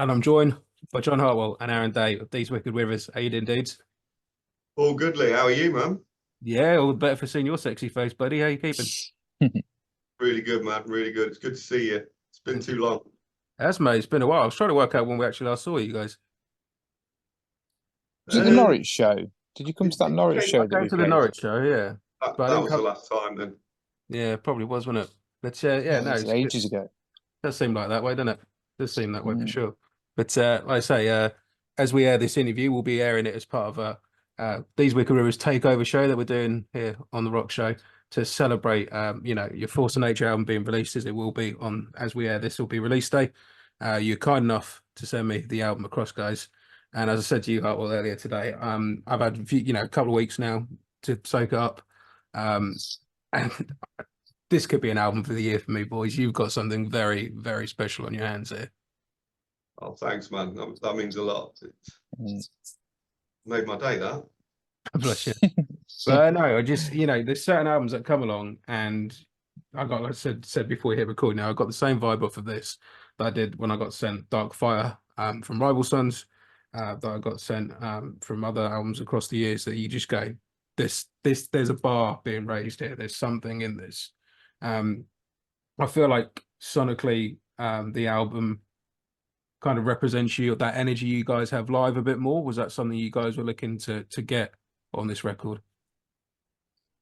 And I'm joined by John Hartwell and Arran of These Wicked Withers. How you doing, dudes? All goodly. How are you, man? Yeah, all the better for seeing your sexy face, buddy. How you keeping? Really good, man. Really good. It's good to see you. It's been too long. That's mate. It's been a while. I was trying to work out when we actually last saw you guys. Was it the Norwich show? Did you come to that Norwich show I that came we to the played? Norwich show, yeah. That, But I that didn't was come. the last time then. Yeah, probably was, wasn't it? But yeah, no, It's ages ago. does seem like that way, doesn't it? Does seem that way for Mm. sure. But like I say, as we air this interview, we'll be airing it as part of These Wicked Withers takeover show that we're doing here on the Rock Show to celebrate, your Force of Nature album being released as it will be on as we air this will be release day. You're kind enough to send me the album across, guys. And as I said to you, Hartwell, earlier today, I've had a couple of weeks now to soak it up. And this could be an album for the year for me, boys. You've got something very, very special on your hands here. Oh, thanks, man. That means a lot. It's made my day, that. Bless you. But no, I just, there's certain albums that come along, and I got, like I said before we hit record now, I got the same vibe off of this that I did when I got sent Dark Fire from Rival Sons, that I got sent from other albums across the years, that you just go, there's a bar being raised here. There's something in this. I feel like sonically, the album kind of represents you, that energy you guys have live a bit more. Was that something you guys were looking to get on this record?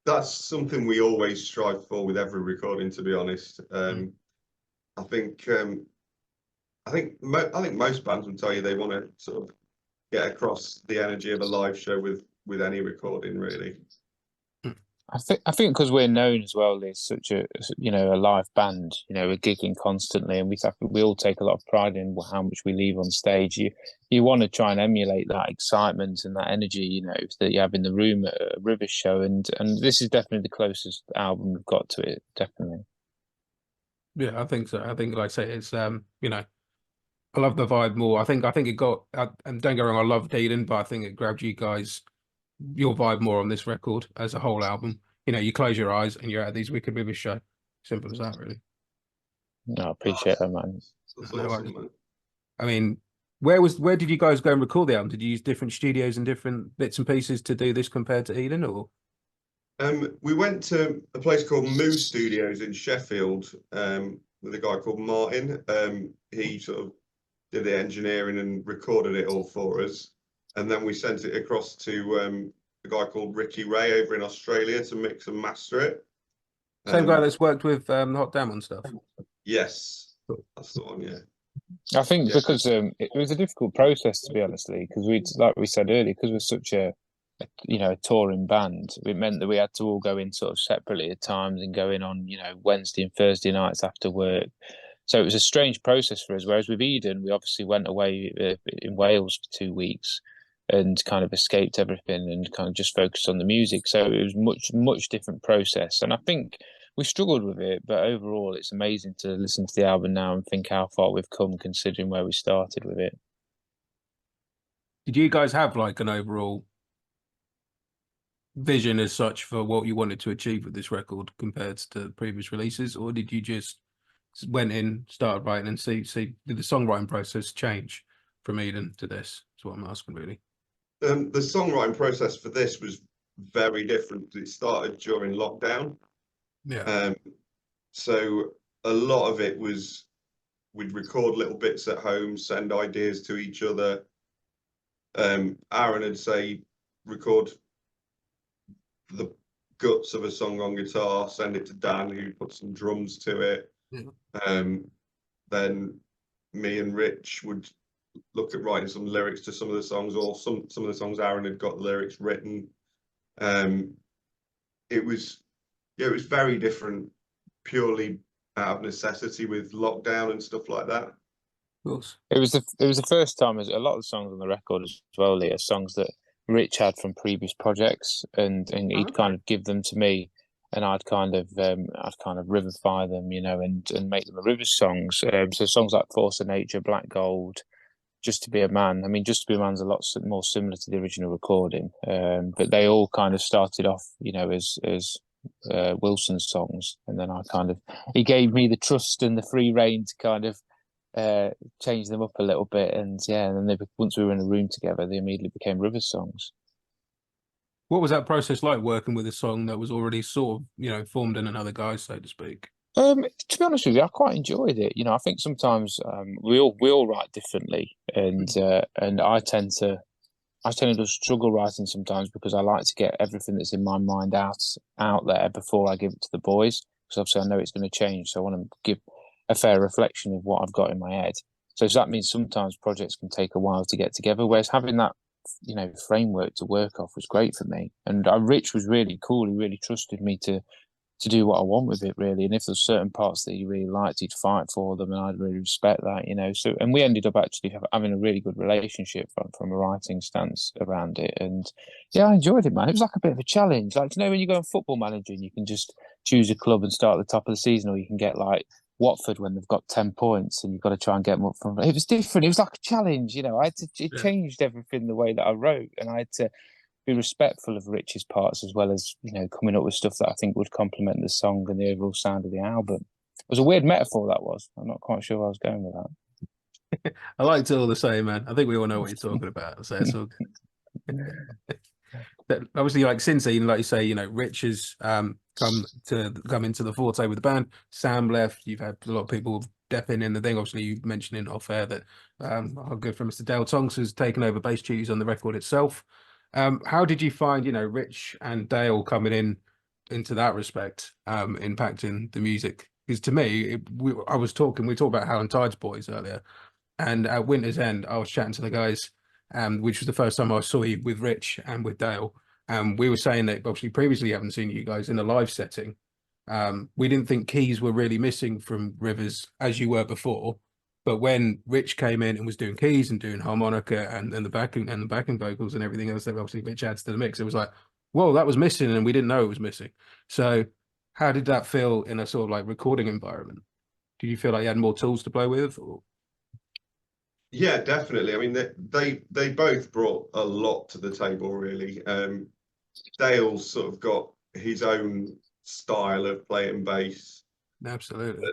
That's something we always strive for with every recording, to be honest. I think most bands would tell you they want to sort of get across the energy of a live show with any recording, really. I think because we're known as well as such a live band, we're gigging constantly, and we all take a lot of pride in how much we leave on stage. You want to try and emulate that excitement and that energy, that you have in the room at a Rivers show, and this is definitely the closest album we've got to it, definitely. Yeah, I think so. I think, like I say, it's I love the vibe more. I think it got, and don't get me wrong, I love Dealing, but I think it grabbed you guys, your vibe more on this record as a whole album. You close your eyes and you're at These Wicked Withers show. Simple as that, really. No, I appreciate that, man. That's awesome, man. I mean, where did you guys go and record the album? Did you use different studios and different bits and pieces to do this compared to Eden, or? We went to a place called Moo Studios in Sheffield with a guy called Martin. He sort of did the engineering and recorded it all for us, and then we sent it across to a guy called Ricky Ray over in Australia to mix and master it. Same guy that's worked with Hot Damn on stuff. Yes, that's the one. Yeah. I think because it was a difficult process, to be honestly, because like we said earlier, because we're such a touring band, it meant that we had to all go in sort of separately at times and go in on Wednesday and Thursday nights after work. So it was a strange process for us. Whereas with Eden, we obviously went away in Wales for 2 weeks and kind of escaped everything and kind of just focused on the music. So it was much different process. And I think we struggled with it, but overall it's amazing to listen to the album now and think how far we've come considering where we started with it. Did you guys have like an overall vision as such for what you wanted to achieve with this record compared to previous releases, or did you just went in, started writing, and see did the songwriting process change from Eden to this? That's what I'm asking, really. The songwriting process for this was very different. It started during lockdown. Yeah. So a lot of it was we'd record little bits at home, send ideas to each other. Arran would say record the guts of a song on guitar, send it to Dan, who put some drums to it. Yeah. Then me and Rich would look at writing some lyrics to some of the songs, or some of the songs Arran had got lyrics written. It was very different, purely out of necessity with lockdown and stuff like that. Of course. It was the first time, as a lot of the songs on the record as well, Lee, are songs that Rich had from previous projects, and he'd kind of give them to me, and I'd kind of revivify them, and make them a Rivers songs. So songs like Force of Nature, Black Gold, Just to Be a Man. I mean, Just to Be a Man's a lot more similar to the original recording, but they all kind of started off, as Wilson's songs, and then he gave me the trust and the free rein to kind of change them up a little bit, and yeah, and then once we were in a room together, they immediately became Rivers songs. What was that process like working with a song that was already sort of, formed in another guy, so to speak? To be honest with you, I quite enjoyed it. I think sometimes we all write differently, and I tend to struggle writing sometimes because I like to get everything that's in my mind out there before I give it to the boys. Because obviously I know it's going to change, so I want to give a fair reflection of what I've got in my head. So that means sometimes projects can take a while to get together. Whereas having that, framework to work off was great for me. And Rich was really cool. He really trusted me to do what I want with it, really. And if there's certain parts that he really liked, he'd fight for them, and I'd really respect that. So, and we ended up actually having a really good relationship from a writing stance around it. And yeah, I enjoyed it, man. It was like a bit of a challenge. Like, when you go on Football Manager and you can just choose a club and start at the top of the season, or you can get like Watford when they've got 10 points and you've got to try and get them up from. It was different. It was like a challenge. It changed everything the way that I wrote, and I had to be respectful of Rich's parts as well as coming up with stuff that I think would complement the song and the overall sound of the album. It was a weird metaphor, that was. I'm not quite sure where I was going with that. I liked it all the same, man. I think we all know what you're talking about. So it's all good. Obviously, like since then, like you say, Rich has come into the forte with the band. Sam left. You've had a lot of people depping in the thing. Obviously, you mentioned in off air that our good friend Mr. Dale Tonks has taken over bass duties on the record itself. How did you find, Rich and Dale coming into that respect, impacting the music? Because to me, we talked about Howlin' Tides Boys earlier, and at Winter's End, I was chatting to the guys, which was the first time I saw you with Rich and with Dale. We were saying that obviously previously haven't seen you guys in a live setting. We didn't think keys were really missing from Rivers as you were before. But when Rich came in and was doing keys and doing harmonica and the backing vocals and everything else that obviously Rich adds to the mix, it was like, whoa, that was missing, and we didn't know it was missing. So how did that feel in a sort of like recording environment? Did you feel like you had more tools to play with? Or? Yeah, definitely. I mean, they both brought a lot to the table, really. Dale's sort of got his own style of playing bass. Absolutely.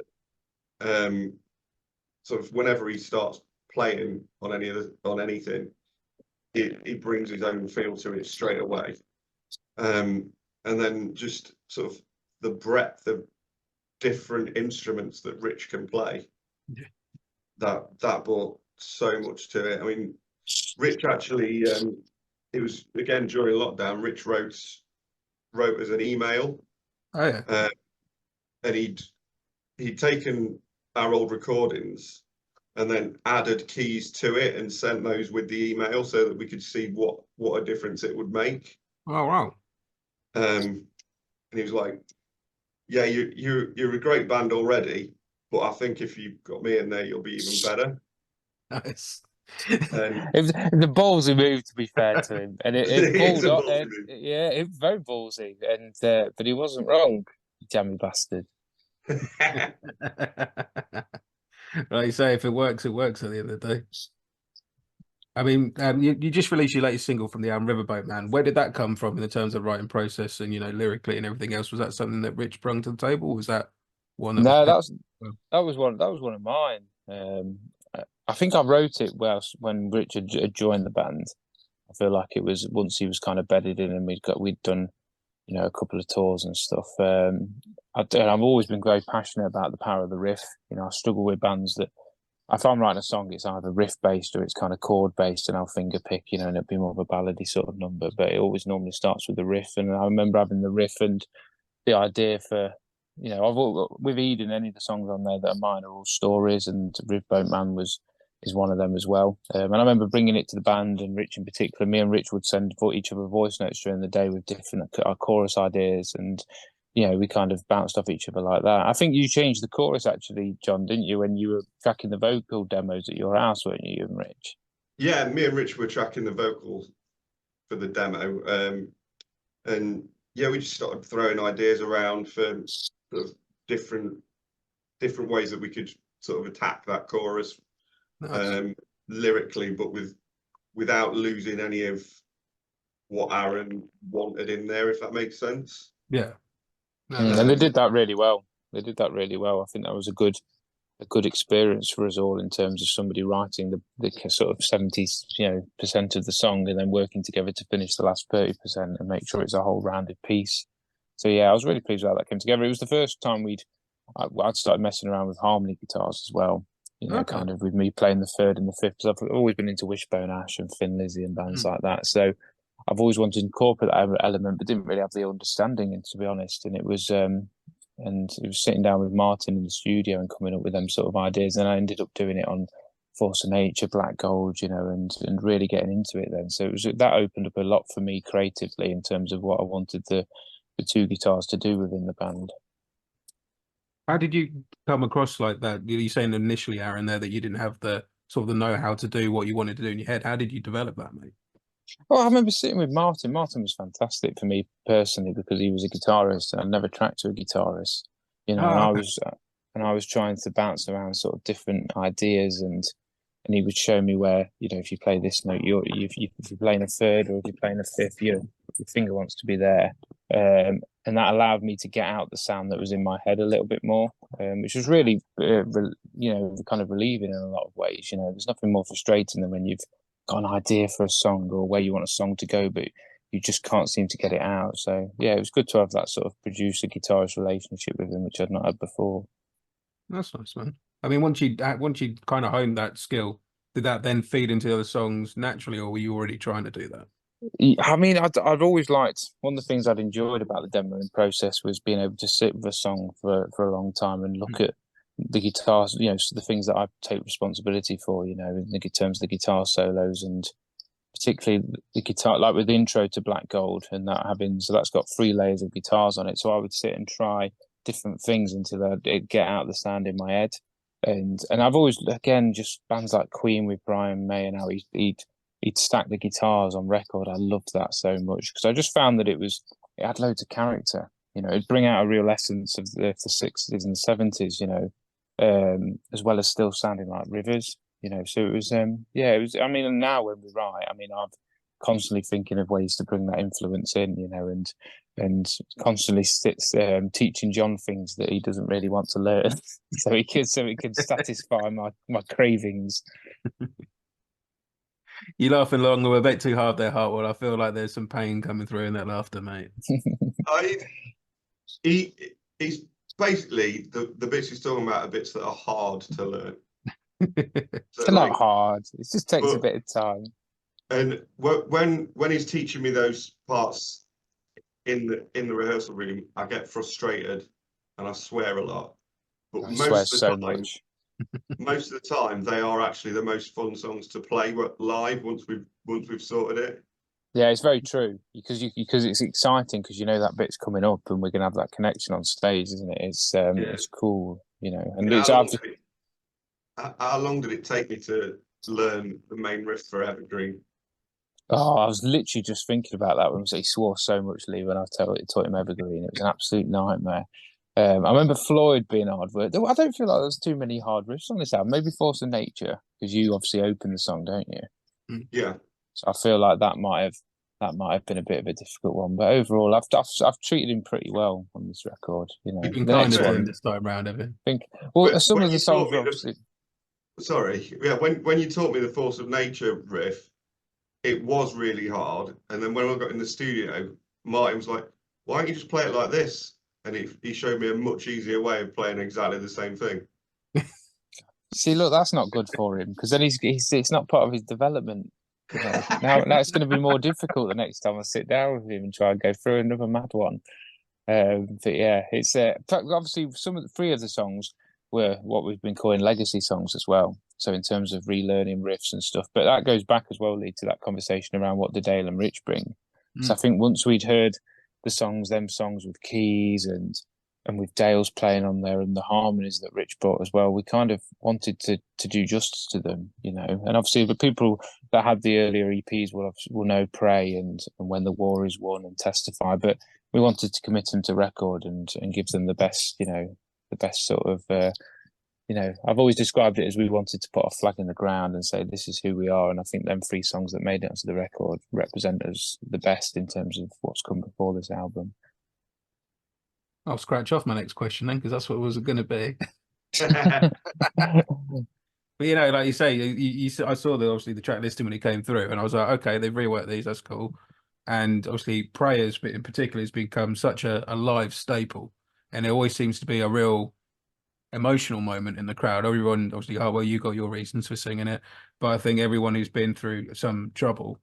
Sort of whenever he starts playing on anything, it brings his own feel to it straight away. And then just sort of the breadth of different instruments that Rich can play. Yeah. That brought so much to it. I mean, Rich actually, it was again during lockdown. Rich wrote as an email. Oh yeah. And he'd taken our old recordings and then added keys to it and sent those with the email so that we could see what a difference it would make. Oh wow. And he was like, "Yeah, you're a great band already, but I think if you've got me in there, you'll be even better." Nice. And It was the ballsy move, to be fair to him, and it it's pulled a up. ballsy And, move. yeah, it was very ballsy, and but he wasn't wrong, you jammy bastard. Like you say, if it works, it works at the end of the day. I mean, you just released your latest single from the album, Riverboat Man. Where did that come from in terms of writing process and, lyrically and everything else? Was that something that Rich brought to the table? Or was that one that No, was... that was one of mine. I think I wrote it when Richard had joined the band. I feel like it was once he was kind of bedded in, and we'd done a couple of tours and stuff. I've always been very passionate about the power of the riff. I struggle with bands that if I'm writing a song, it's either riff based or it's kind of chord based, and I'll finger pick, and it'll be more of a ballady sort of number. But it always normally starts with the riff, and I remember having the riff and the idea for, with Eden, any of the songs on there that are mine are all stories, and Riverboat Man is one of them as well. And I remember bringing it to the band, and Rich in particular. Me and Rich would send each other voice notes during the day with different chorus ideas, and we kind of bounced off each other like that. I think you changed the chorus actually, John, didn't you, when you were tracking the vocal demos at your house, weren't you and Rich? Yeah, me and Rich were tracking the vocals for the demo, and yeah, we just started throwing ideas around for sort of different ways that we could sort of attack that chorus. Nice. Lyrically, but without losing any of what Arran wanted in there, if that makes sense. Yeah. And they did that really well. I think that was a good a good experience for us all in terms of somebody writing the sort of 70s, percent of the song and then working together to finish the last 30% and make sure it's a whole rounded piece. So yeah, I was really pleased with how that came together. It was the first time I'd started messing around with harmony guitars as well. Kind of with me playing the third and the fifth. Because I've always been into Wishbone Ash and Thin Lizzy and bands like that. So I've always wanted to incorporate that element, but didn't really have the understanding, and to be honest. And it was sitting down with Martin in the studio and coming up with them sort of ideas. And I ended up doing it on Force of Nature, Black Gold, and really getting into it then. So that opened up a lot for me creatively in terms of what I wanted the two guitars to do within the band. How did you come across like that? You saying initially, Arran, there that you didn't have the sort of the know-how to do what you wanted to do in your head. How did you develop that, mate? Well, I remember sitting with Martin. Martin was fantastic for me personally because he was a guitarist and I never tracked to a guitarist, and I was trying to bounce around sort of different ideas and he would show me where, if you play this note, if you're playing a third or if you're playing a fifth, your finger wants to be there. And that allowed me to get out the sound that was in my head a little bit more, which was really, kind of relieving in a lot of ways. There's nothing more frustrating than when you've got an idea for a song or where you want a song to go, but you just can't seem to get it out. So yeah, it was good to have that sort of producer-guitarist relationship with him, which I'd not had before. That's nice, man. I mean, once you kind of honed that skill, did that then feed into the other songs naturally, or were you already trying to do that? I mean, I'd always liked, one of the things I'd enjoyed about the demoing process was being able to sit with a song for a long time and look at the guitars, the things that I take responsibility for, in terms of the guitar solos and particularly the guitar, like with the intro to Black Gold and so that's got 3 layers of guitars on it. So I would sit and try different things until I'd get out the sound in my head. And I've always, again, just bands like Queen with Brian May and how he'd stack the guitars on record. I loved that so much because I just found that it had loads of character. It'd bring out a real essence of the 60s and the 70s, as well as still sounding like Rivers. So it was, it was. I mean, and now when we write, I mean, I'm constantly thinking of ways to bring that influence in, and constantly teaching John things that he doesn't really want to learn, so it can satisfy my cravings. You're laughing along a bit too hard there, Hartwell. I feel like there's some pain coming through in that laughter, mate. He's basically the bits he's talking about are bits that are hard to learn. It's not hard. It just takes a bit of time. And when he's teaching me those parts in the rehearsal room, I get frustrated and I swear a lot. But most of the time, they are actually the most fun songs to play live once we've sorted it. Yeah, it's very true because it's exciting because that bit's coming up and we're gonna have that connection on stage, isn't it? It's cool, And how long did it take me to learn the main riff for Evergreen? Oh, I was literally just thinking about that when he swore so much, Lee, when I taught him Evergreen. It was an absolute nightmare. I remember Floyd being hard work. I don't feel like there's too many hard riffs on this album. Maybe Force of Nature, because you obviously open the song, don't you? Yeah. So I feel like that might have been a bit of a difficult one. But overall, I've treated him pretty well on this record. You've been kind of one this time round, have you? I think. Well, some of the songs were obviously. Sorry, yeah. When you taught me the Force of Nature riff, it was really hard. And then when I got in the studio, Martin was like, "Why don't you just play it like this?" And he showed me a much easier way of playing exactly the same thing. See, look, that's not good for him because then it's not part of his development. Now it's going to be more difficult the next time I sit down with him and try and go through another mad one. But yeah, it's obviously some of the 3 of the songs were what we've been calling legacy songs as well. So in terms of relearning riffs and stuff, but that goes back as well, Lee, to that conversation around what did Dale and Rich bring. So I think once we'd heard the songs with keys and with Dale's playing on there and the harmonies that Rich brought as well, we kind of wanted to do justice to them, And obviously the people that had the earlier EPs will know Pray and When the War Is Won and Testify, but we wanted to commit them to record and give them the best, the best sort of, I've always described it as we wanted to put a flag in the ground and say, this is who we are. And I think them 3 songs that made it onto the record represent us the best in terms of what's come before this album. I'll scratch off my next question then, because that's what it was going to be. But like you say, I saw the obviously the track listing when it came through, and I was like, okay, they've reworked these. That's cool. And obviously, prayers, but in particular, has become such a live staple, and it always seems to be a real emotional moment in the crowd. Everyone obviously, oh well, you got your reasons for singing it, but I think everyone who's been through some trouble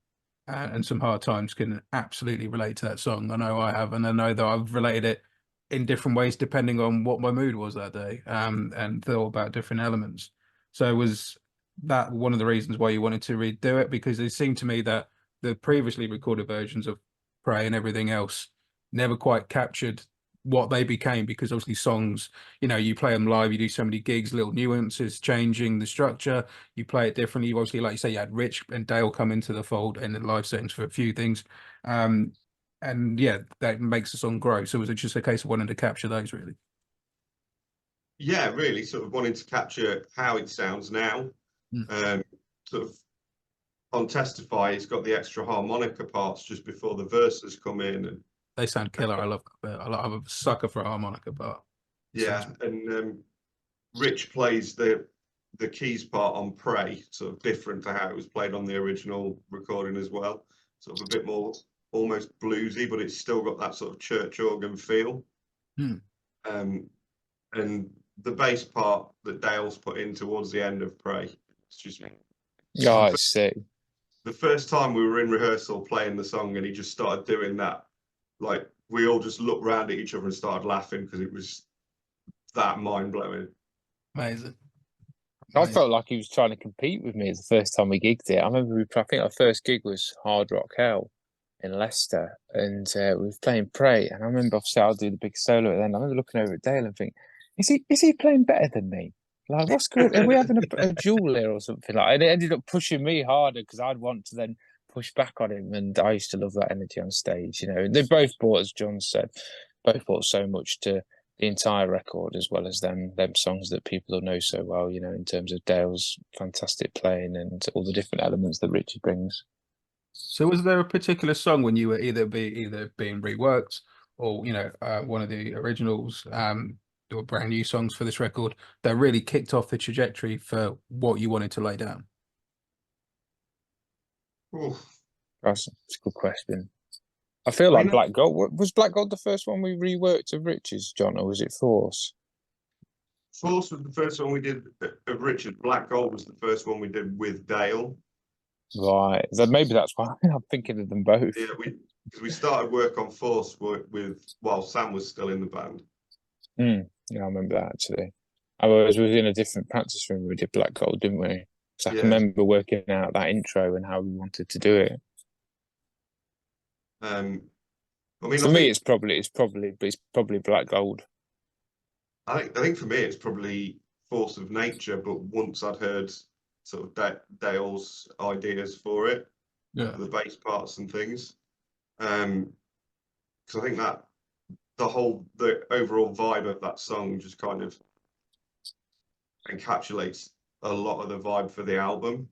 and some hard times can absolutely relate to that song. I know I have, and I know that I've related it in different ways depending on what my mood was that day, and thought about different elements. So was that one of the reasons why you wanted to redo it? Because it seemed to me that the previously recorded versions of Pray and everything else never quite captured what they became, because obviously songs, you play them live, you do so many gigs, little nuances, changing the structure, you play it differently. You obviously, like you say, you had Rich and Dale come into the fold in the live settings for a few things. And yeah, that makes the song grow. So was it just a case of wanting to capture those, really? Yeah, really sort of wanting to capture how it sounds now. Sort of on Testify, it's got the extra harmonica parts just before the verses come in, and they sound killer. I love that bit. I'm a sucker for a harmonica part. Yeah, and Rich plays the keys part on Pray, sort of different to how it was played on the original recording as well. Sort of a bit more almost bluesy, but it's still got that sort of church organ feel. And the bass part that Dale's put in towards the end of Pray, it's just I see. The first time we were in rehearsal playing the song and he just started doing that, like we all just looked around at each other and started laughing because it was that mind-blowing. Amazing. I felt like he was trying to compete with me the first time we gigged it. I remember I think our first gig was Hard Rock Hell in Leicester, and we were playing Pray. And I remember obviously I'll do the big solo at the end. I remember looking over at Dale and thinking, is he playing better than me? Like, what's going? Are we having a duel here or something? Like, and it ended up pushing me harder because I'd want to then push back on him, and I used to love that energy on stage. They both brought, as John said, both brought so much to the entire record, as well as them songs that people know so well, in terms of Dale's fantastic playing and all the different elements that Richie brings. So was there a particular song when you were either being reworked or, one of the originals, or brand new songs for this record that really kicked off the trajectory for what you wanted to lay down? That's a good question. I feel like Black Gold. Was Black Gold the first one we reworked of Rich's, John, or was it Force? Force was the first one we did of Richard. Black Gold was the first one we did with Dale. Right. So maybe that's why I'm thinking of them both. Yeah, because we started work on Force while Sam was still in the band. Yeah, I remember that actually. I was in a different practice room when we did Black Gold, didn't we? So I can remember working out that intro and how we wanted to do it. I mean, for me, it's probably Black Gold. I think for me, it's probably Force of Nature. But once I'd heard sort of Dale's ideas for it, the bass parts and things, because I think that the overall vibe of that song just kind of encapsulates a lot of the vibe for the album.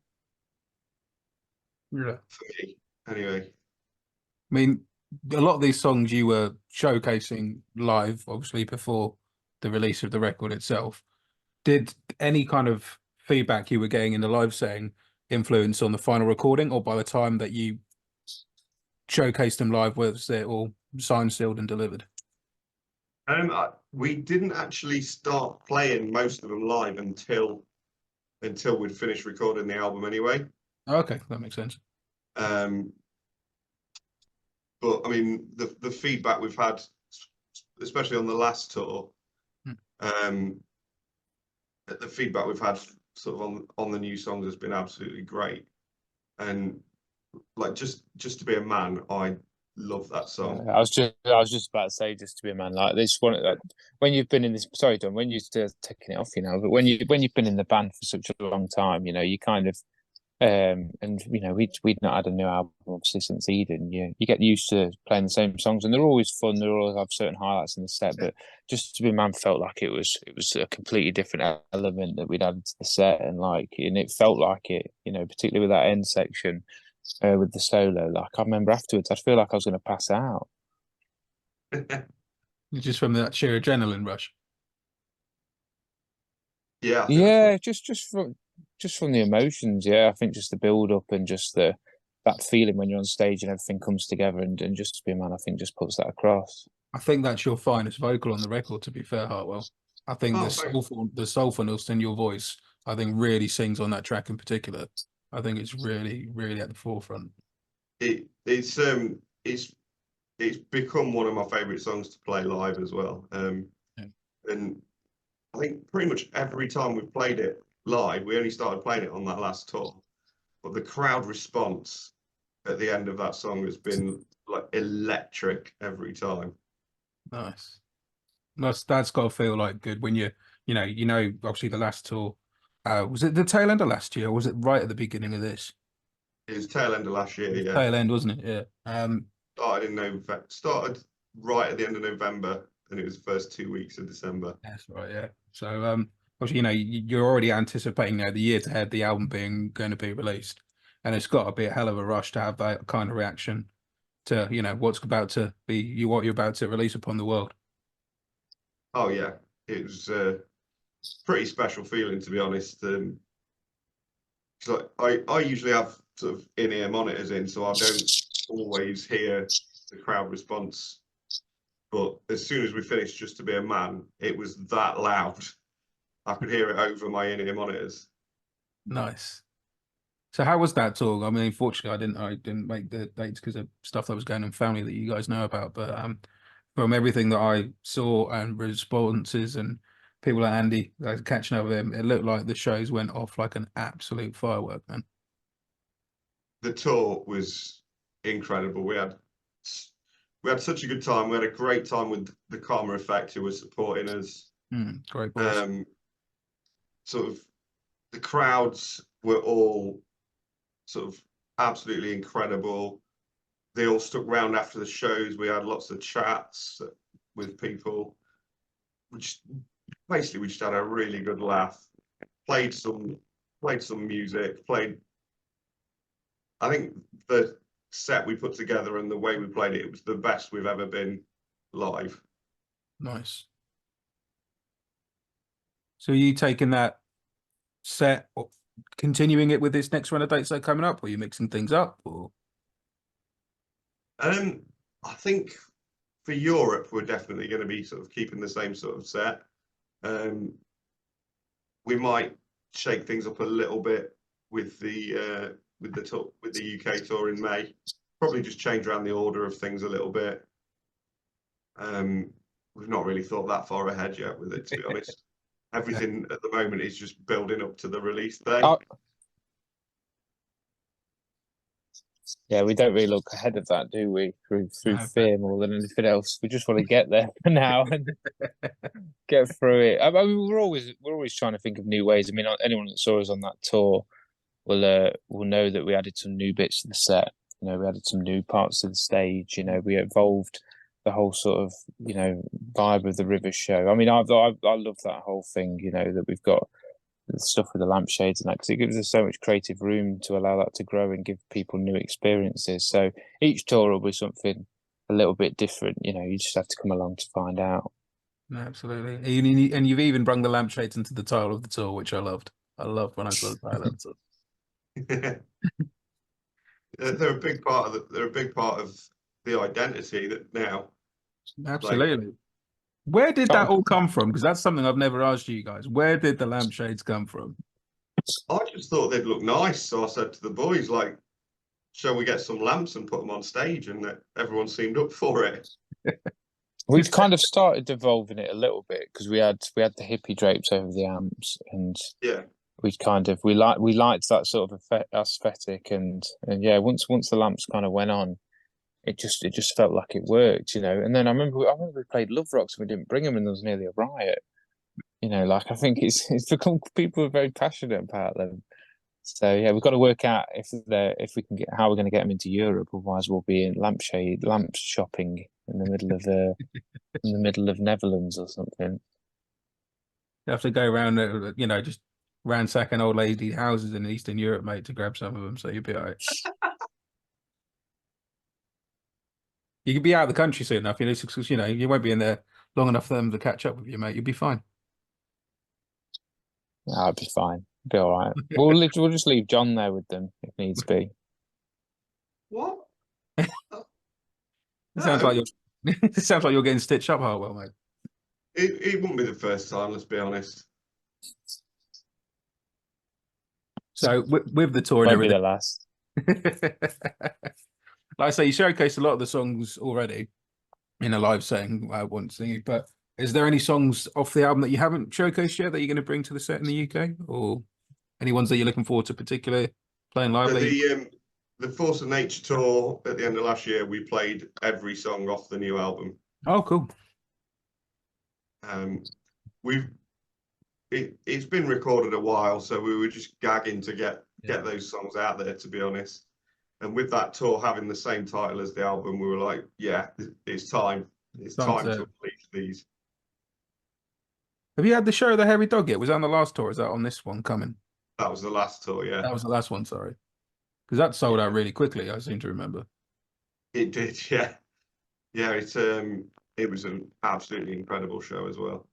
Yeah. For me, anyway. I mean, a lot of these songs you were showcasing live, obviously, before the release of the record itself. Did any kind of feedback you were getting in the live setting influence on the final recording, or by the time that you showcased them live, was it all signed, sealed, and delivered? We didn't actually start playing most of them live until we'd finished recording the album anyway. Okay, that makes sense. But I mean, the feedback we've had, especially on the last tour, the feedback we've had sort of on the new songs has been absolutely great. And like just to be a man, I love that song. I was just about to say, just to be a man, like this one. When you've been in this, sorry, Don, when you're still taking it off, but when you've been in the band for such a long time, you kind of. And we'd not had a new album obviously since Eden. You get used to playing the same songs, and they're always fun. They always have certain highlights in the set. But just to be a man felt like it was a completely different element that we'd added to the set, and it felt like it. Particularly with that end section with the solo. Like I remember afterwards, I feel like I was going to pass out. Just from that sheer adrenaline rush. Yeah, I think that's Yeah, just from the emotions. Yeah, I think just the build up and just that feeling when you're on stage and everything comes together and just to be a man, I think just puts that across. I think that's your finest vocal on the record, to be fair, Hartwell. I think Oh, thanks. the soulfulness in your voice, I think really sings on that track in particular. I think it's really, really at the forefront. It's become one of my favourite songs to play live as well. Yeah. And I think pretty much every time we've played it live, we only started playing it on that last tour, but the crowd response at the end of that song has been like electric every time. Nice. That's got to feel like good when obviously the last tour. Was it the tail end of last year, or was it right at the beginning of this? It was tail end of last year, yeah. Tail end, wasn't it? Yeah. Started in November, started right at the end of November, and it was the first 2 weeks of December. That's right. Yeah. So, obviously, you're already anticipating now the years ahead, the album going to be released, and it's got to be a hell of a rush to have that kind of reaction to what's about to be what you're about to release upon the world. Oh yeah, it was a pretty special feeling, to be honest. I usually have sort of in-ear monitors in, so I don't always hear the crowd response. But as soon as we finished Just to Be a Man, it was that loud. I could hear it over my in-ear monitors. Nice. So how was that tour? I mean, unfortunately, I didn't make the dates because of stuff that was going on family that you guys know about. But from everything that I saw and responses and people like Andy catching up with him, it looked like the shows went off like an absolute firework, man. The tour was incredible. We had such a good time. We had a great time with the Karma Effect, who was supporting us. Great boys. Sort of the crowds were all sort of absolutely incredible. They all stuck around after the shows. We had lots of chats with people, which basically we just had a really good laugh. Played some music. I think the set we put together and the way we played it, it was the best we've ever been live. Nice. So are you taking that set or continuing it with this next run of dates that are coming up, or are you mixing things up? Or I think for Europe, we're definitely going to be sort of keeping the same sort of set. We might shake things up a little bit with the UK tour in May. Probably just change around the order of things a little bit. We've not really thought that far ahead yet with it, to be honest. Everything at the moment is just building up to the release day. Yeah, we don't really look ahead of that, do we? Through fear more than anything else. We just want to get there for now and get through it. I mean, we're always trying to think of new ways. I mean, anyone that saw us on that tour will know that we added some new bits to the set. We added some new parts to the stage. We evolved the whole sort of vibe of the River show. I mean, I love that whole thing. That we've got the stuff with the lampshades and that, because it gives us so much creative room to allow that to grow and give people new experiences. So each tour will be something a little bit different. You just have to come along to find out. Absolutely. And you've even brought the lampshades into the title of the tour, which I loved. I loved when I saw the title of the tour. They're a big part of the identity that now. Absolutely. Where did that all come from? Because that's something I've never asked you guys. Where did the lampshades come from? I just thought they'd look nice, so I said to the boys, like, shall we get some lamps and put them on stage? And everyone seemed up for it. We've kind of started evolving it a little bit because we had the hippie drapes over the amps, and yeah, we liked that sort of aesthetic, and yeah, once the lamps kind of went on, it just felt like it worked, And then I remember we played Love Rocks and we didn't bring them, and there was nearly a riot. I think it's become, people are very passionate about them. So yeah, we've got to work out if we can get how we're going to get them into Europe. Otherwise, we'll be in lamp shopping in the middle of Netherlands or something. You have to go around, just ransacking old lady houses in Eastern Europe, mate, to grab some of them. So you'll be all right. You could be out of the country soon enough, you won't be in there long enough for them to catch up with you, mate. You'll be fine. I'll be fine. Be all right. We'll just leave John there with them if needs be. What? It sounds like you're it sounds like you're getting stitched up, Hartwell, mate. It wouldn't be the first time, let's be honest. So with the tour and Won't be the everything, last. like I say, you showcased a lot of the songs already in a live setting once thingy, but is there any songs off the album that you haven't showcased yet that you're going to bring to the set in the UK, or any ones that you're looking forward to particularly playing live? The Force of Nature tour at the end of last year, we played every song off the new album. Oh, cool. It's been recorded a while, so we were just gagging to get those songs out there, to be honest. And with that tour having the same title as the album, we were like, yeah, it's time. It's time to release these. Have you had the show The Hairy Dog yet? Was that on the last tour? Is that on this one coming? That was the last tour, yeah. That was the last one, sorry. Because that sold out really quickly, I seem to remember. It did, yeah. Yeah, it was an absolutely incredible show as well.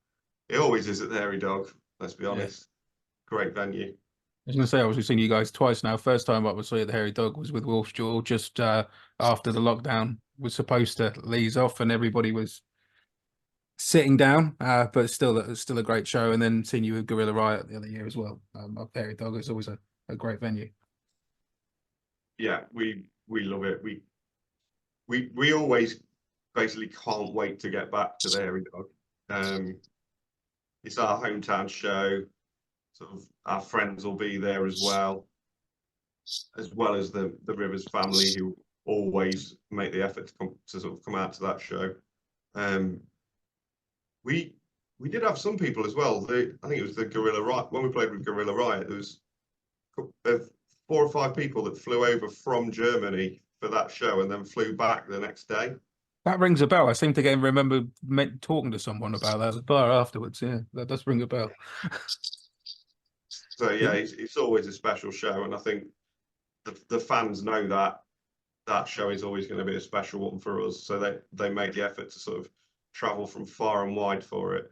It always is at the Hairy Dog, let's be honest. Yeah. Great venue. I was going to say, I've seen you guys twice now. First time I was at the Hairy Dog was with Wolf's Jaw, just after the lockdown was supposed to ease off and everybody was sitting down, but still a great show. And then seeing you with Gorilla Riot the other year as well. Up Hairy Dog is always a great venue. Yeah, we love it. We always basically can't wait to get back to the Hairy Dog. It's our hometown show. Sort of our friends will be there as well as the Rivers family, who always make the effort to sort of come out to that show. We did have some people as well. I think it was the Gorilla Riot. When we played with Gorilla Riot, there was 4 or 5 people that flew over from Germany for that show and then flew back the next day. That rings a bell. I seem to remember talking to someone about that at the bar afterwards. Yeah, that does ring a bell. So yeah, it's always a special show, and I think the fans know that show is always going to be a special one for us. So they make the effort to sort of travel from far and wide for it.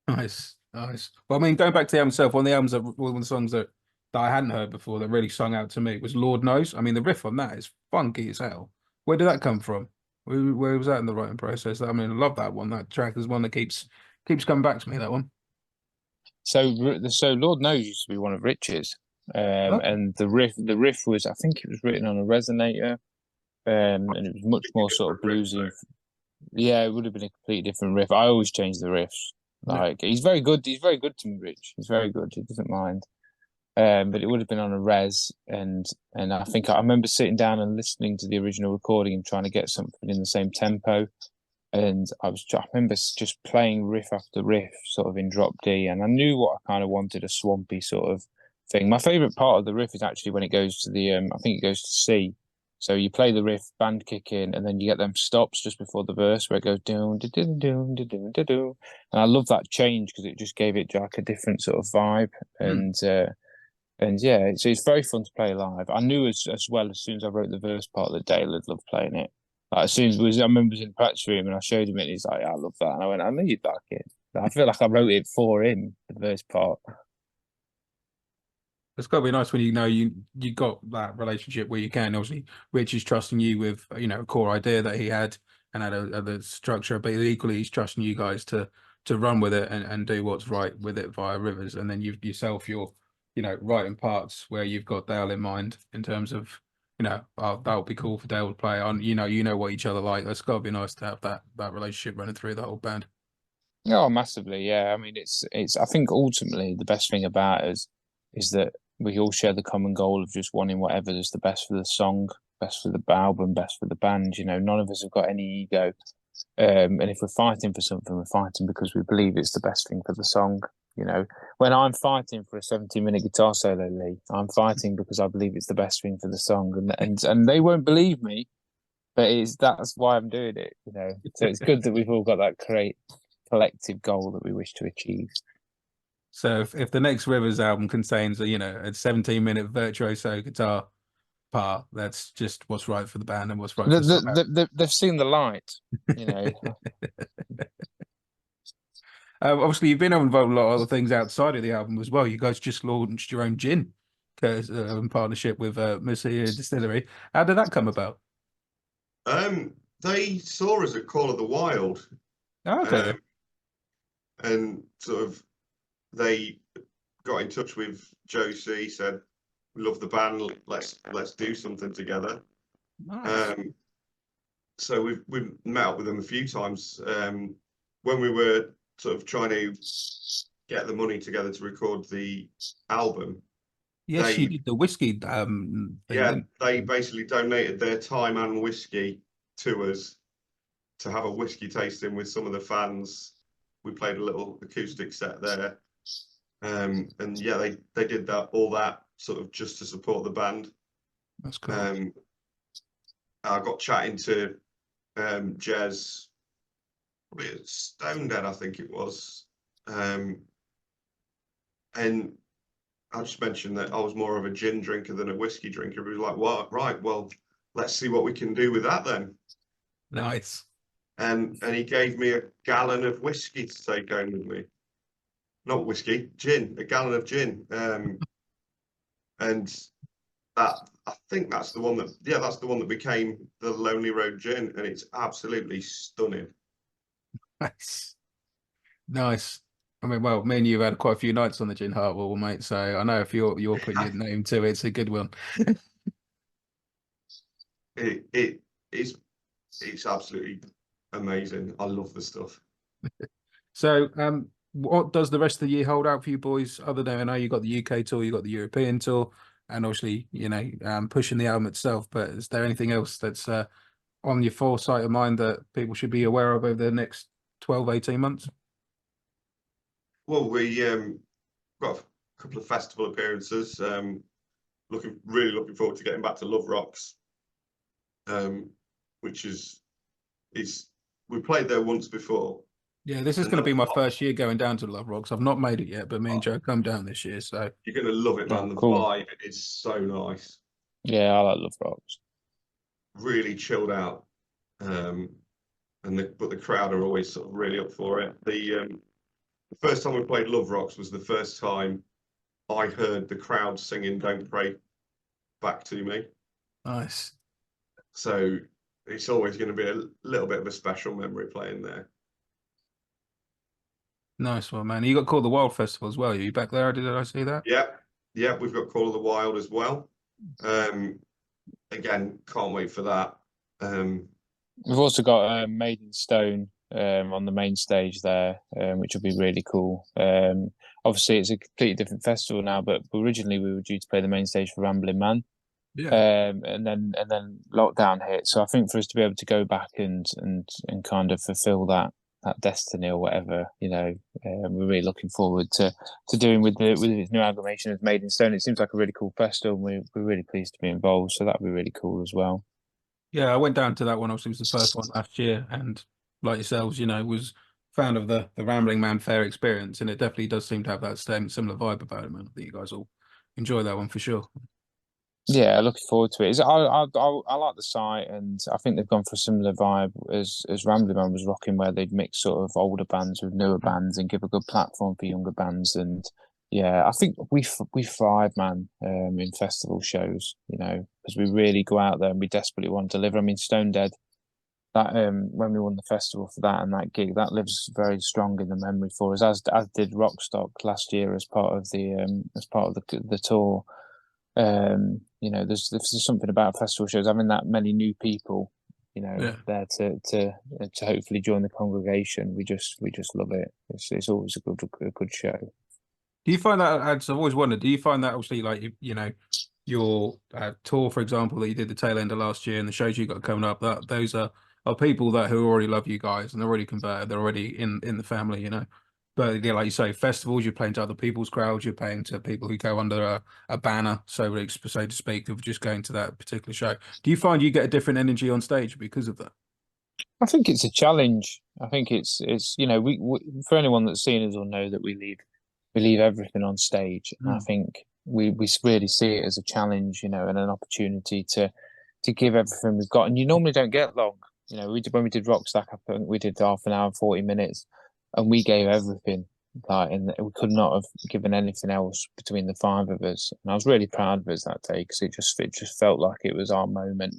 Nice. Well, I mean, going back to the album itself, one of the songs that I hadn't heard before that really sung out to me was Lord Knows. I mean, the riff on that is funky as hell. Where did that come from? Where was that in the writing process? I mean, I love that one. That track is one that keeps coming back to me, that one. So Lord Knows used to be one of Rich's, and the riff was, I think it was written on a resonator, and it was much more sort of bluesy. Yeah, it would have been a completely different riff. I always change the riffs. Like he's very good. He's very good to me, Rich. He's very good. He doesn't mind. But it would have been on a res, and I think I remember sitting down and listening to the original recording and trying to get something in the same tempo. And I remember just playing riff after riff, sort of in drop D, and I knew what I kind of wanted, a swampy sort of thing. My favorite part of the riff is actually when it goes to the, I think it goes to C. So you play the riff, band kick in, and then you get them stops just before the verse where it goes doom, da doom, doom, da doom, da doom. And I love that change because it just gave it like a different sort of vibe. And yeah, so it's very fun to play live. I knew as well as soon as I wrote the verse part that Dale would love playing it. Like as soon as I remember was in the practice room and I showed him it, and he's like, yeah, I love that. And I went, I knew you'd like it. I feel like I wrote it for him, the verse part. It's got to be nice when you got that relationship where you can. Obviously, Rich is trusting you with a core idea that he had and had a structure, but equally he's trusting you guys to run with it and do what's right with it via Rivers. And then you're writing parts where you've got Dale in mind in terms of that would be cool for Dale to play on. You know what each other like. It's got to be nice to have that relationship running through the whole band. Oh, massively, yeah. I mean, it's. I think ultimately the best thing about us is that we all share the common goal of just wanting whatever is the best for the song, best for the album, best for the band. None of us have got any ego. And if we're fighting for something, we're fighting because we believe it's the best thing for the song. When I'm fighting for a 17-minute guitar solo, Lee, I'm fighting because I believe it's the best thing for the song, and they won't believe me, but that's why I'm doing it. So it's good that we've all got that great collective goal that we wish to achieve. So if the next Rivers album contains a 17-minute virtuoso guitar part, that's just what's right for the band and what's right for they've seen the light. Obviously, you've been involved in a lot of other things outside of the album as well. You guys just launched your own gin in partnership with Monsieur Distillery. How did that come about? They saw us at Call of the Wild, Oh, okay, then. and sort of they got in touch with Josie, said, "We love the band. Let's do something together." Nice. So we've met up with them a few times. When we were sort of trying to get the money together to record the album, Yes, you they did the whiskey thing, didn't they you? basically donated their time and whiskey to us to have a whiskey tasting with some of the fans. We played a little acoustic set there. And yeah, they did all that sort of just to support the band. That's cool. I got chatting to Jez, probably at Stone Dead, I think it was. And I just mentioned that I was more of a gin drinker than a whiskey drinker. He was like, "Well, right, well, let's see what we can do with that then." Nice. And he gave me a gallon of whiskey to take home with me. Not whiskey, gin, a gallon of gin. And that, I think that's the one that became the Lonely Road Gin, and it's absolutely stunning. Nice. Nice. I mean, well, me and you have had quite a few nights on the Gin Hartwell, mate. So I know if you're putting your name to it, it's a good one. It's absolutely amazing. I love the stuff. So, what does the rest of the year hold out for you boys? Other than I know you got the UK tour, you got the European tour, and obviously, pushing the album itself. But is there anything else that's on your foresight of mind that people should be aware of over the next 12, 18 months? Well, we got a couple of festival appearances. Really looking forward to getting back to Love Rocks, which is we played there once before. Yeah, this is going to be my first year going down to Love Rocks. I've not made it yet, but me and Joe come down this year, so you're going to love it, man. Oh, The cool. vibe is so nice. Yeah, I like Love Rocks. Really chilled out, but the crowd are always sort of really up for it. The first time we played Love Rocks was the first time I heard the crowd singing "Don't Pray" back to me. nice. So it's always going to be a little bit of a special memory playing there. Nice one, man. You got called the Wild Festival as well. Are you back there? Did I see that? Yeah, we've got Call of the Wild as well. Again, can't wait for that. We've also got Made in Stone on the main stage there, which will be really cool. Obviously, it's a completely different festival now, but originally we were due to play the main stage for Rambling Man. Yeah. And then lockdown hit. So I think for us to be able to go back and kind of fulfill that destiny or whatever, we're really looking forward to doing with its new amalgamation of Made in Stone. It seems like a really cool festival, and we're really pleased to be involved. So that'd be really cool as well. Yeah, I went down to that one. Obviously, it was the first one last year, and like yourselves, was fan of the Rambling Man Fair experience, and it definitely does seem to have that same similar vibe about it, man. That you guys all enjoy that one for sure. Yeah, looking forward to it. I like the site, and I think they've gone for a similar vibe as Rambling Man was rocking, where they'd mix sort of older bands with newer bands and give a good platform for younger bands. And yeah, I think we thrive, man, in festival shows. Because we really go out there and we desperately want to deliver. I mean, Stone Dead, that when we won the festival for that and that gig, that lives very strong in the memory for us. As did Rockstock last year as part of the tour. There's something about festival shows having that many new people, there to hopefully join the congregation. We just love it. It's always a good show. Do you find that, I've always wondered, do you find that obviously like, your tour, for example, that you did the tail end of last year and the shows you got coming up, that those are people who already love you guys and they're already converted, they're already in the family, But yeah, like you say, festivals, you're playing to other people's crowds, you're playing to people who go under a banner, so to speak, of just going to that particular show. Do you find you get a different energy on stage because of that? I think it's a challenge. I think it's we for anyone that's seen us will know that we leave everything on stage. And I think we really see it as a challenge, and an opportunity to give everything we've got. And you normally don't get long. When we did Rockstack, I think we did half an hour, 40 minutes. and we gave everything. Like, and we could not have given anything else between the five of us. And I was really proud of us that day because it just felt like it was our moment.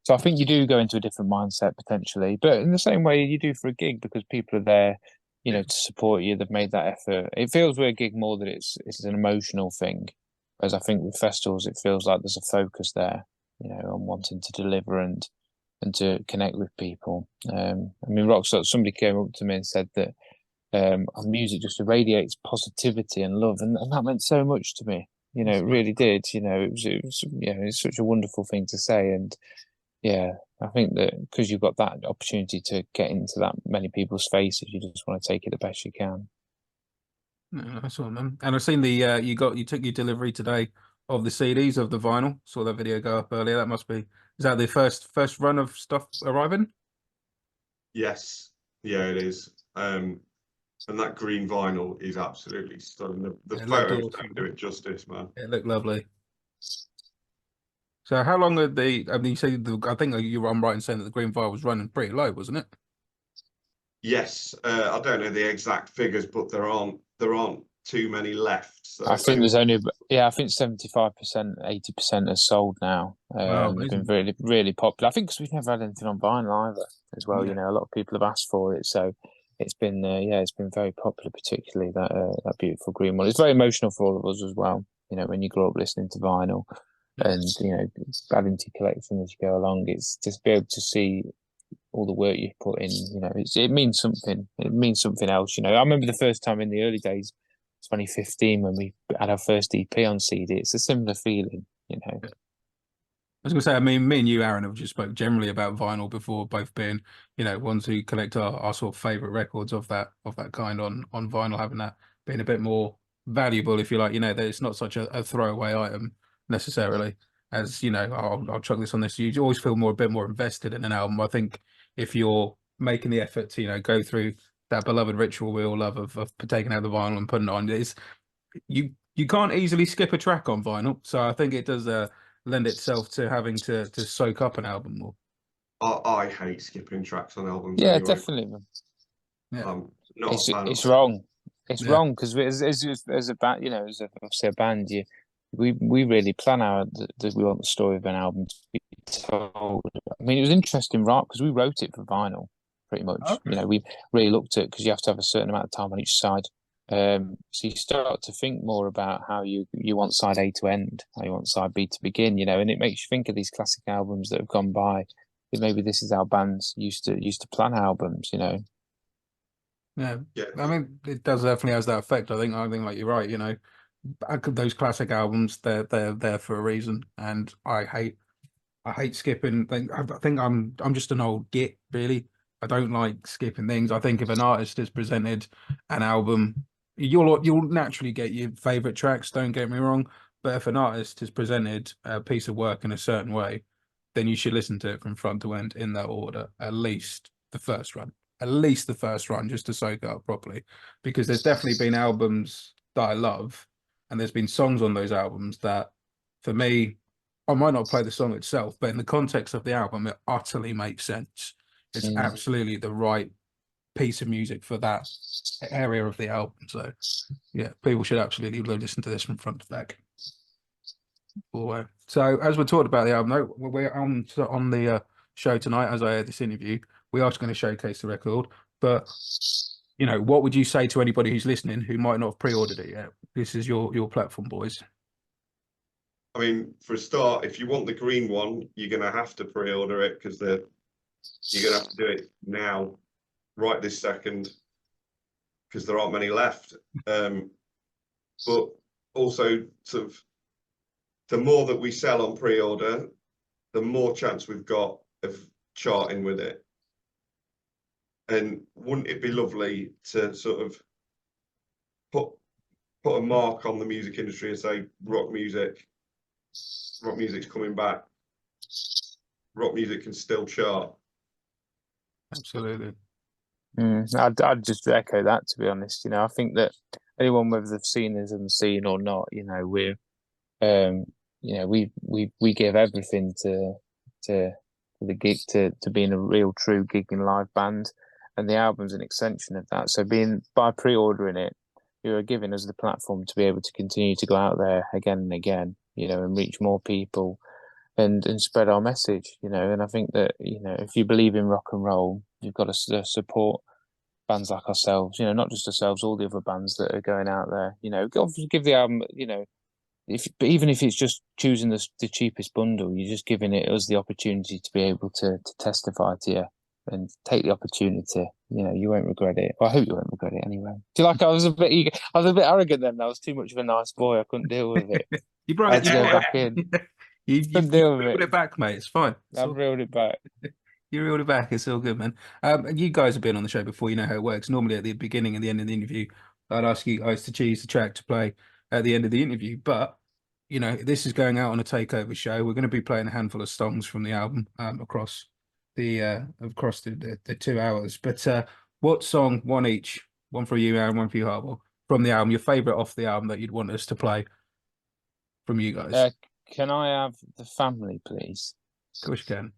So I think you do go into a different mindset potentially, but in the same way you do for a gig because people are there, you know, to support you. They've made that effort. It feels with a gig more that it's an emotional thing, whereas I think with festivals it feels like there's a focus there, you know, on wanting to deliver and to connect with people. I mean, Rockstar, somebody came up to me and said that our music just irradiates positivity and love, and that meant so much to me. You know, it really did. You know, it was you know, it's such a wonderful thing to say, and yeah, I think that because you've got that opportunity to get into that many people's faces, you just want to take it the best you can. No, that's all, man. And I've seen the you took your delivery today of the CDs of the vinyl. Saw that video go up earlier. That must be, is that the first run of stuff arriving? Yes, yeah, it is. And that green vinyl is absolutely stunning. The It looked photos awesome. don't do it justice, man. It looked lovely. So how long are the? I mean, you say I think I'm right in saying that the green vinyl was running pretty low, wasn't it? Yes, I don't know the exact figures, but there aren't too many left. So I think there's only, yeah, I think 75%, 80% are sold now. Wow, They've been amazing. really, really popular. I think because we've never had anything on vinyl either as well. Yeah. You know, a lot of people have asked for it, so it's been, yeah, it's been very popular, particularly that beautiful green one. It's very emotional for all of us as well. You know, when you grow up listening to vinyl, and you know, adding to your collection as you go along, it's just be able to see all the work you've put in. You know, it means something. It means something else. You know, I remember the first time in the early days, 2015, when we had our first EP on CD. It's a similar feeling. You know. I was gonna say, I mean, me and you, Aaron, have just spoke generally about vinyl before, both being, you know, ones who collect our sort of favorite records of that kind on vinyl, having that being a bit more valuable, if you like, you know, that it's not such a throwaway item necessarily as, you know, I'll chuck this on this. You always feel a bit more invested in an album. I think if you're making the effort to, you know, go through that beloved ritual we all love of taking out the vinyl and putting it on, you can't easily skip a track on vinyl. So I think it does lend itself to having to soak up an album more. I hate skipping tracks on albums Yeah, anyway. definitely. Yeah, I'm not a fan It's of it. wrong. It's yeah, wrong because as a band, you know, as obviously a band, we really plan out that we want the story of an album to be told. I mean, it was interesting, right? Because we wrote it for vinyl, pretty much. You okay. know, we really looked at because you have to have a certain amount of time on each side. So you start to think more about how you want side A to end, how you want side B to begin. You know, and it makes you think of these classic albums that have gone by. Because maybe this is how bands used to plan albums. You know. Yeah, Yeah, I mean, it does definitely has that effect. I think like you're right. You know, those classic albums, they're there for a reason, and I hate skipping things. I think I'm just an old git, really. I don't like skipping things. I think if an artist has presented an album, you'll naturally get your favorite tracks, don't get me wrong. But if an artist has presented a piece of work in a certain way, then you should listen to it from front to end in that order, at least the first run. At least the first run, just to soak it up properly. Because there's definitely been albums that I love, and there's been songs on those albums that, for me, I might not play the song itself, but in the context of the album, it utterly makes sense. It's absolutely the right piece of music for that area of the album. So, yeah, people should absolutely listen to this from front to back. So, as we're talking about the album, no, we're on the show tonight. As I had this interview, we are going to showcase the record. But you know, what would you say to anybody who's listening who might not have pre-ordered it yet? This is your platform, boys. I mean, for a start, if you want the green one, you're going to have to pre-order it because you're going to have to do it now, right this second, because there aren't many left. But also, sort of, the more that we sell on pre-order, the more chance we've got of charting with it. And wouldn't it be lovely to sort of put a mark on the music industry and say rock music's coming back. Rock music can still chart. Absolutely. I'd just echo that, to be honest. You know, I think that anyone, whether they've seen us on the scene or not, you know, you know, we give everything to the gig, to being a real true gigging live band, and the album's an extension of that. So by pre-ordering it, you're giving us the platform to be able to continue to go out there again and again, and reach more people and spread our message, And I think that, if you believe in rock and roll, you've got to support bands like ourselves, not just ourselves, all the other bands that are going out there, obviously give the album, even if it's just choosing the cheapest bundle, you're just giving us the opportunity to be able to testify to you and take the opportunity. You won't regret it. Well, I hope you won't regret it anyway. Do you like I was a bit eager, I was a bit arrogant then. I was too much of a nice boy. I couldn't deal with it. You brought I had to go back in. You've reeled it back, mate. It's fine. I've reeled it back. You reeled it back. It's all good, man. And you guys have been on the show before. You know how it works. Normally, at the beginning and the end of the interview, I'd ask you guys to choose the track to play at the end of the interview. But this is going out on a takeover show. We're going to be playing a handful of songs from the album across the 2 hours. But what song, one each, one for you, Aaron, one for you, Hartwell, from the album, your favorite off the album that you'd want us to play from you guys? Can I have The Family, please? Of course you can.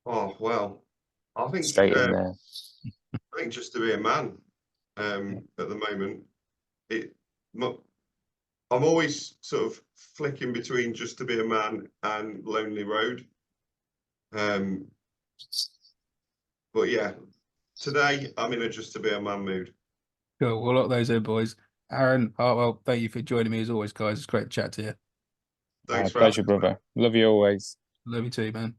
Oh well, I think Straight in there. I think Just to Be a Man. At the moment, I'm always sort of flicking between Just to Be a Man and Lonely Road. But yeah, today I'm in a Just to Be a Man mood. Cool. We'll lock those in, boys. Aaron, Hartwell, thank you for joining me as always, guys. It's great to chat to you. Thanks for pleasure, having me. brother. Love you always. Love you too, man.